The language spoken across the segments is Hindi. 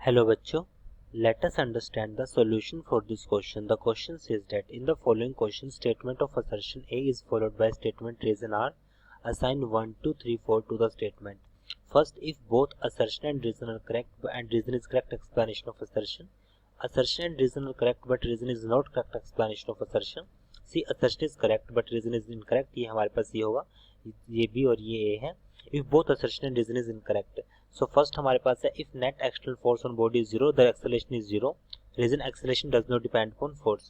Hello बच्चों, let us understand the solution for this question. The question says that in the following question, statement of assertion A is followed by statement reason are. Assign 1, 2, 3, 4 to the statement. First, if both assertion and reason are correct and reason is correct explanation of assertion. Assertion and reason are correct but reason is not correct explanation of assertion. See, assertion is correct but reason is incorrect. ये हमारे पास ये होगा, ये B और ये A है. If both assertion and reason is incorrect. So first हमारे पास है if net external force on body is 0, the acceleration is 0. Reason acceleration does not depend upon force.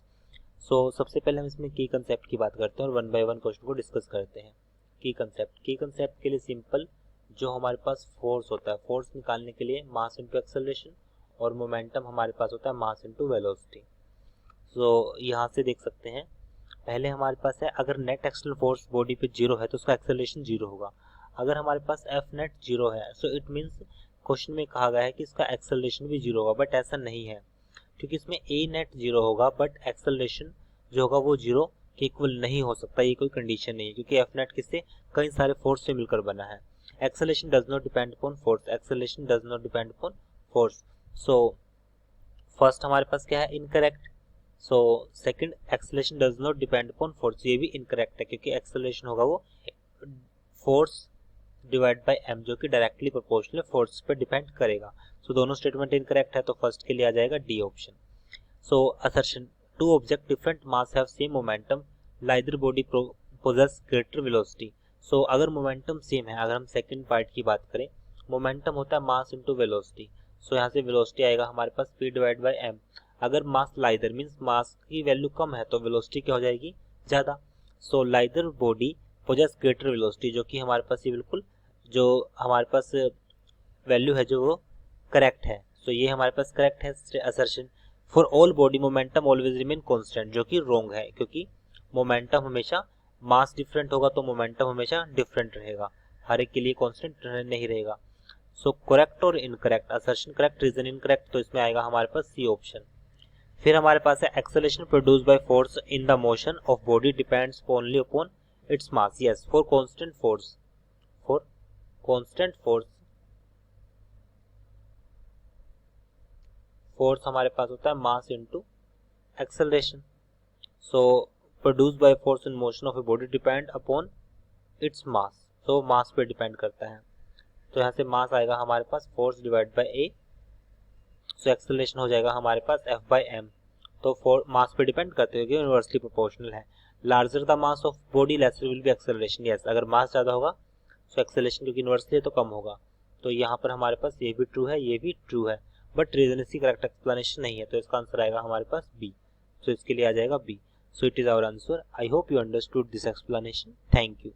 So सबसे पहले हम इसमें की कंसेप्ट की बात करते हैं और वन बाय वन क्वेश्चन को डिस्कस करते हैं. की कंसेप्ट के लिए सिंपल, जो हमारे पास फोर्स होता है, फोर्स निकालने के लिए मास इनटू एक्सेलरेशन और मोमेंटम हमारे पास होता है मास इनटू वेलोसिटी. सो यहाँ से देख सकते हैं, पहले हमारे पास है अगर नेट एक्सटर्नल फोर्स बॉडी पे 0 है तो उसका एक्सेलरेशन 0 होगा. अगर हमारे पास एफ नेट 0 है सो इट मीन्स क्वेश्चन में कहा गया है कि इसका एक्सेलरेशन भी 0 होगा, बट ऐसा नहीं है क्योंकि इसमें ए नेट 0 होगा बट एक्सेलरेशन जो होगा वो 0 के इक्वल नहीं हो सकता. ये कोई कंडीशन नहीं है क्योंकि एफ नेट किससे, कई सारे फोर्स से मिलकर बना है. Acceleration does not depend upon force. So first हमारे पास क्या है, incorrect. So second, acceleration does not depend upon force, ये भी इनकरेक्ट है क्योंकि एक्सेलरेशन होगा वो फोर्स डिवाइड बाय एम जो कि डायरेक्टली प्रोपोर्शनल फोर्स पे डिपेंड करेगा. सो दोनों स्टेटमेंट इनकरेक्ट है तो फर्स्ट के लिए आ जाएगा D option. So assertion, two object different mass have same momentum, lighter body possesses greater velocity. So अगर मोमेंटम सेम है, अगर हम सेकंड पार्ट की बात करें, मोमेंटम होता है मास इनटू वेलोसिटी. सो यहाँ से वेलोसिटी आएगा हमारे पास p डिवाइड बाय m. अगर मास लाइदर मींस मास की वैल्यू कम है तो वेलोसिटी क्या हो जाएगी, ज्यादा. सो लाइदर बॉडी पोजेस ग्रेटर वेलोसिटी, जो कि हमारे पास ये बिल्कुल जो हमारे पास वैल्यू है जो वो करेक्ट है. सो ये हमारे पास करेक्ट है assertion. For all body momentum always remain constant, जो कि रॉन्ग है क्योंकि मोमेंटम हमेशा, मास डिफरेंट होगा तो मोमेंटम हमेशा डिफरेंट रहेगा, हर एक के लिए कांस्टेंट नहीं रहेगा. सो करेक्ट और incorrect, assertion correct reason incorrect, तो इसमें आएगा हमारे पास सी ऑप्शन. फिर हमारे पास है acceleration produced by force in the motion of body depends only upon its mass. Yes, for constant force हमारे पास होता है mass into acceleration. So produced by force in motion of a body depend upon its mass, so mass पे डिपेंड करता है. तो यहाँ से मास आएगा हमारे पास force divide by A. So acceleration हो जाएगा हमारे पास एफ बाय एम. तो मास पे डिपेंड करते हुए यूनिवर्सली प्रोपोर्शनल है. Larger the mass of body laser will be acceleration. Yes, अगर मास ज्यादा होगा सो एक्सेलरेशन क्योंकि इनवर्सली है तो कम होगा. तो यहाँ पर हमारे पास ये भी ट्रू है, ये भी ट्रू है, बट रीजन इसकी करेक्ट एक्सप्लेनेशन नहीं है, तो इसका आंसर आएगा हमारे पास बी. सो इसके लिए आ जाएगा B. So it is our answer. I hope you understood this explanation. Thank you.